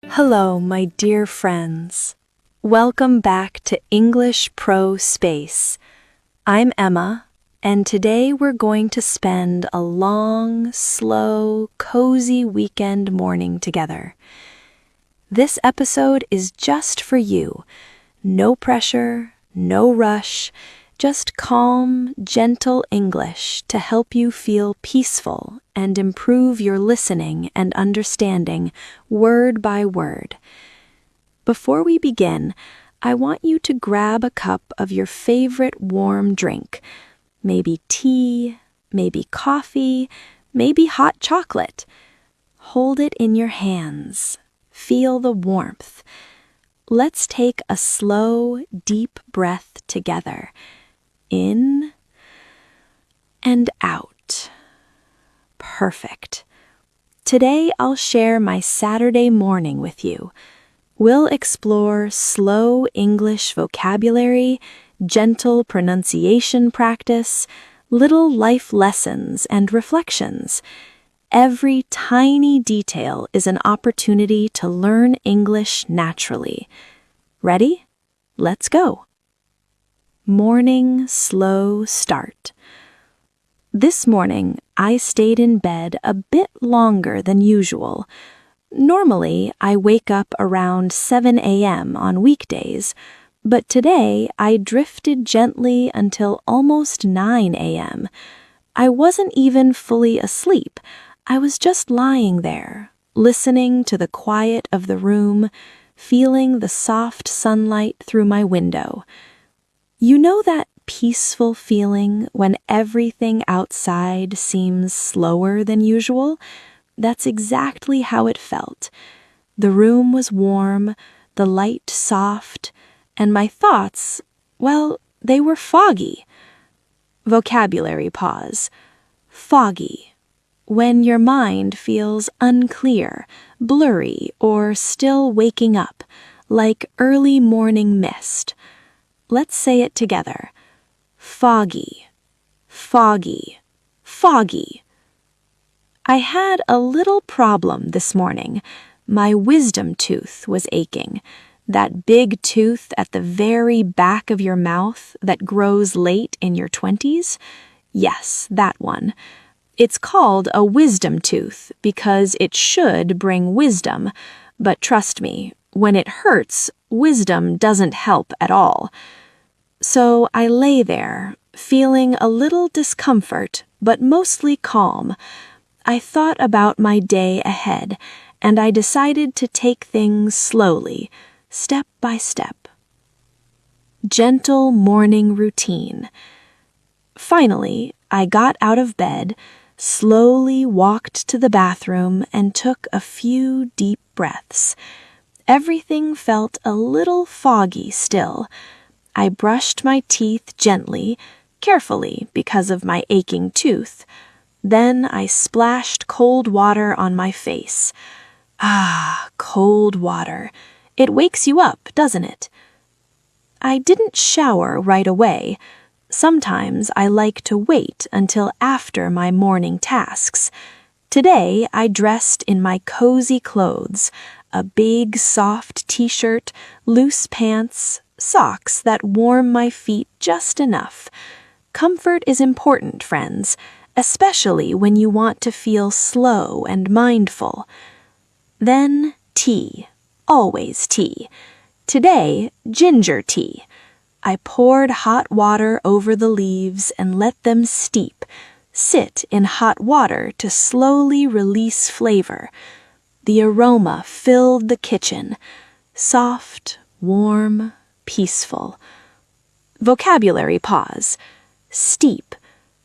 Hello, my dear friends. Welcome back to English Pro Space. I'm Emma, and today we're going to spend a long, slow, cozy weekend morning together. This episode is just for you. No pressure, no rush, just calm, gentle English to help you feel peaceful and improve your listening and understanding word by word. Before we begin, I want you to grab a cup of your favorite warm drink, maybe tea, maybe coffee, maybe hot chocolate. Hold it in your hands. Feel the warmth. Let's take a slow, deep breath together. In and out. Perfect. Today I'll share my Saturday morning with you. We'll explore slow English vocabulary, gentle pronunciation practice, little life lessons and reflections. Every tiny detail is an opportunity to learn English naturally. Ready? Let's go. Morning slow start. This morning, I stayed in bed a bit longer than usual. Normally, I wake up around 7 a.m. on weekdays, but today I drifted gently until almost 9 a.m. I wasn't even fully asleep. I was just lying there, listening to the quiet of the room, feeling the soft sunlight through my window. You know that peaceful feeling when everything outside seems slower than usual? That's exactly how it felt. The room was warm, the light soft, and my thoughts, well, they were foggy. Vocabulary pause. Foggy. When your mind feels unclear, blurry, or still waking up, like early morning mist. Let's say it together. Foggy, foggy, foggy. I had a little problem this morning. My wisdom tooth was aching. That big tooth at the very back of your mouth that grows late in your 20s? Yes, that one. It's called a wisdom tooth because it should bring wisdom, but trust me, when it hurts, wisdom doesn't help at all. So I lay there, feeling a little discomfort, but mostly calm. I thought about my day ahead, and I decided to take things slowly, step by step. Gentle morning routine. Finally, I got out of bed, slowly walked to the bathroom, and took a few deep breaths. Everything felt a little foggy still. I brushed my teeth gently, carefully because of my aching tooth. Then I splashed cold water on my face. Ah, cold water. It wakes you up, doesn't it? I didn't shower right away. Sometimes I like to wait until after my morning tasks. Today I dressed in my cozy clothes, a big soft t-shirt, loose pants, socks that warm my feet just enough. Comfort is important, friends, especially when you want to feel slow and mindful. Then tea, always tea. Today, ginger tea. I poured hot water over the leaves and let them steep. Sit in hot water to slowly release flavor. The aroma filled the kitchen, soft, warm, peaceful. Vocabulary pause. Steep.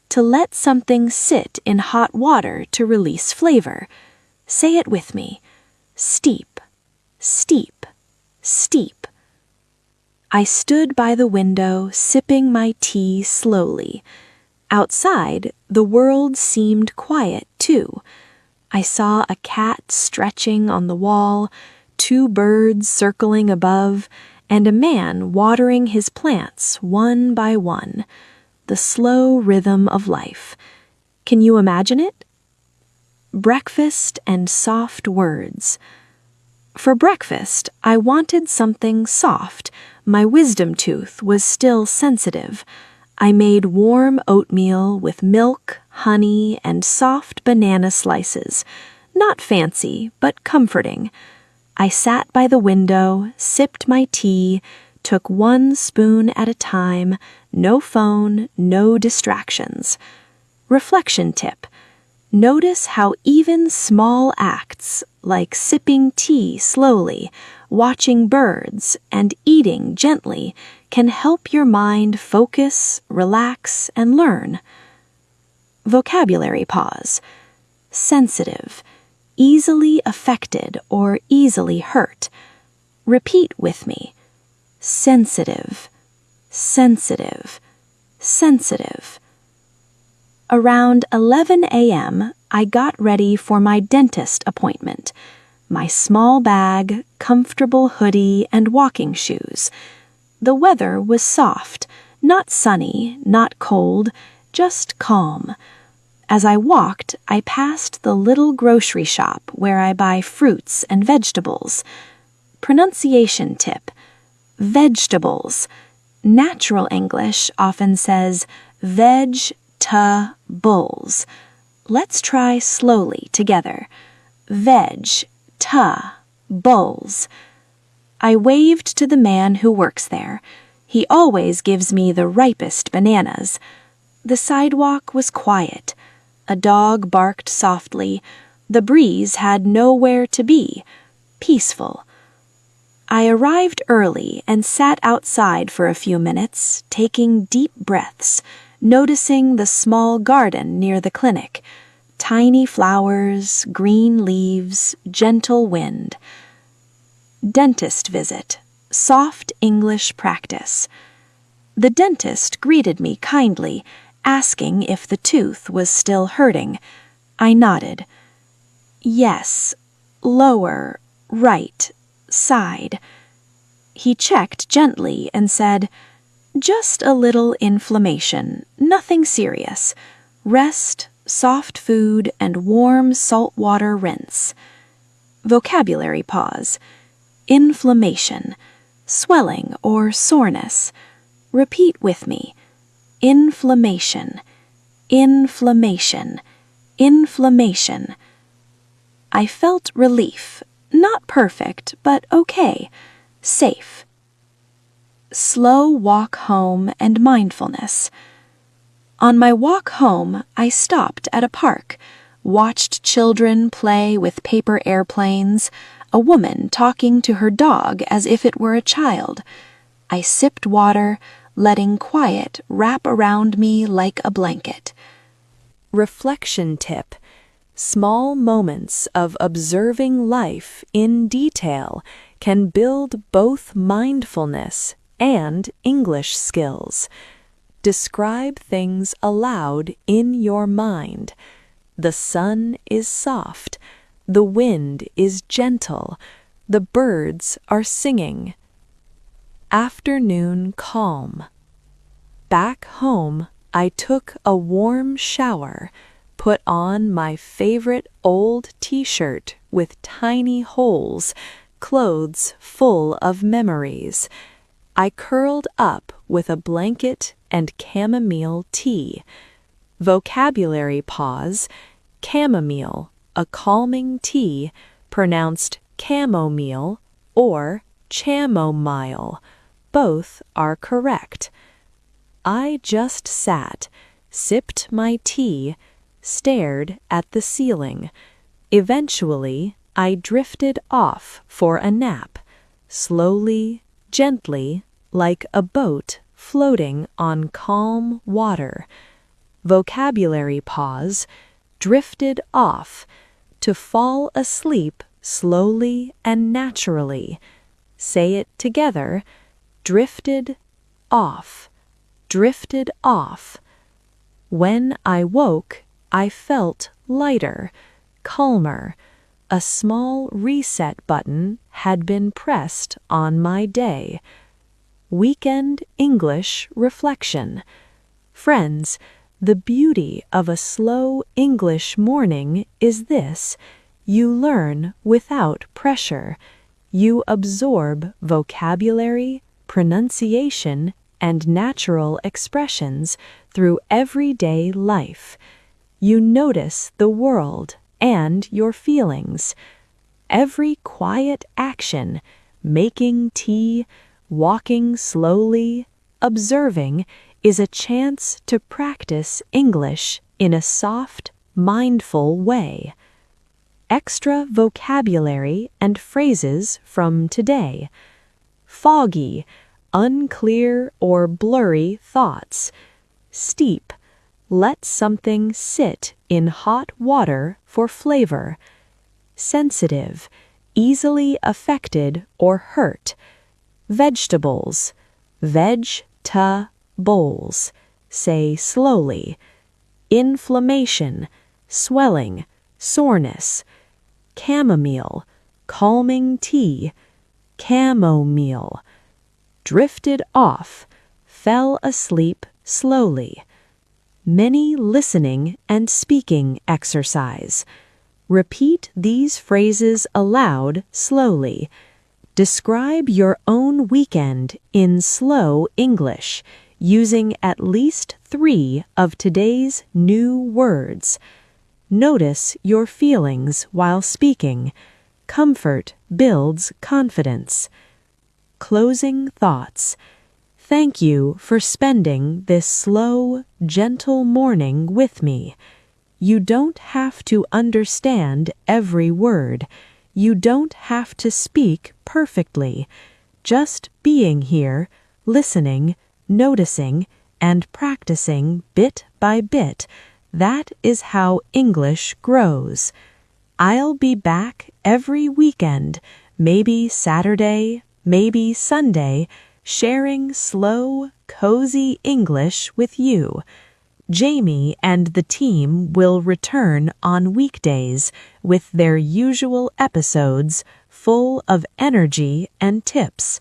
To let something sit in hot water to release flavor. Say it with me. Steep, steep, steep. I stood by the window, sipping my tea slowly. Outside, the world seemed quiet, too. I saw a cat stretching on the wall, 2 birds circling above, and a man watering his plants one by one. The slow rhythm of life. Can you imagine it? Breakfast and soft words. For breakfast, I wanted something soft. My wisdom tooth was still sensitive. I made warm oatmeal with milk, honey, and soft banana slices. Not fancy, but comforting. I sat by the window, sipped my tea, took one spoon at a time, no phone, no distractions. Reflection tip. Notice how even small acts, like sipping tea slowly, watching birds, and eating gently, can help your mind focus, relax, and learn. Vocabulary pause. Sensitive, easily affected or easily hurt. Repeat with me. Sensitive, sensitive, sensitive. Around 11 a.m., I got ready for my dentist appointment. My small bag, comfortable hoodie, and walking shoes. The weather was soft, not sunny, not cold, just calm. As I walked, I passed the little grocery shop where I buy fruits and vegetables. Pronunciation tip. Vegetables. Natural English often says veg-ta-bulls. Let's try slowly together. Veg-ta-bulls. I waved to the man who works there. He always gives me the ripest bananas. The sidewalk was quiet. A dog barked softly. The breeze had nowhere to be. Peaceful. I arrived early and sat outside for a few minutes, taking deep breaths, noticing the small garden near the clinic. Tiny flowers, green leaves, gentle wind. Dentist visit. Soft English practice. The dentist greeted me kindly, asking if the tooth was still hurting. I nodded. Yes, lower, right, side. He checked gently and said, "Just a little inflammation, nothing serious. Rest, soft food, and warm salt water rinse." Vocabulary pause. Inflammation, swelling or soreness. Repeat with me. Inflammation, inflammation, inflammation. I felt relief. Not perfect, but okay. Safe. Slow walk home and mindfulness. On my walk home, I stopped at a park, watched children play with paper airplanes, a woman talking to her dog as if it were a child. I sipped water, letting quiet wrap around me like a blanket. Reflection tip. Small moments of observing life in detail can build both mindfulness and English skills. Describe things aloud in your mind. The sun is soft. The wind is gentle. The birds are singing. Afternoon calm. Back home, I took a warm shower, put on my favorite old t-shirt with tiny holes, clothes full of memories. I curled up with a blanket and chamomile tea. Vocabulary pause. Chamomile, a calming tea, pronounced chamomile or chamomile. Both are correct. I just sat, sipped my tea, stared at the ceiling. Eventually, I drifted off for a nap, slowly, gently, like a boat floating on calm water. Vocabulary pause. Drifted off. To fall asleep slowly and naturally. Say it together. Drifted off. Drifted off. When I woke, I felt lighter, calmer. A small reset button had been pressed on my day. Weekend English reflection. Friends, the beauty of a slow English morning is this: you learn without pressure. You absorb vocabulary, pronunciation, and natural expressions through everyday life. You notice the world and your feelings. Every quiet action, making tea, walking slowly, observing, is a chance to practice English in a soft, mindful way. Extra vocabulary and phrases from today. Foggy, unclear or blurry thoughts. Steep, let something sit in hot water for flavor. Sensitive, easily affected or hurt. Vegetables, veg-ta-bowls, say slowly. Inflammation, swelling, soreness. Chamomile, calming tea. Chamomile. Drifted off, fell asleep slowly. Many listening and speaking exercise. Repeat these phrases aloud slowly. Describe your own weekend in slow English, using at least 3 of today's new words. Notice your feelings while speaking. Comfort builds confidence. Closing thoughts. Thank you for spending this slow, gentle morning with me. You don't have to understand every word. You don't have to speak perfectly. Just being here, listening, noticing, and practicing bit by bit. That is how English grows. I'll be back every weekend, maybe Saturday, maybe Sunday, sharing slow, cozy English with you. Jamie and the team will return on weekdays with their usual episodes full of energy and tips.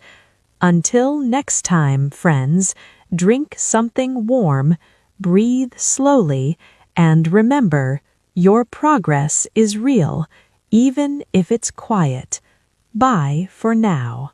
Until next time, friends, drink something warm, breathe slowly, and remember, your progress is real, even if it's quiet. Bye for now.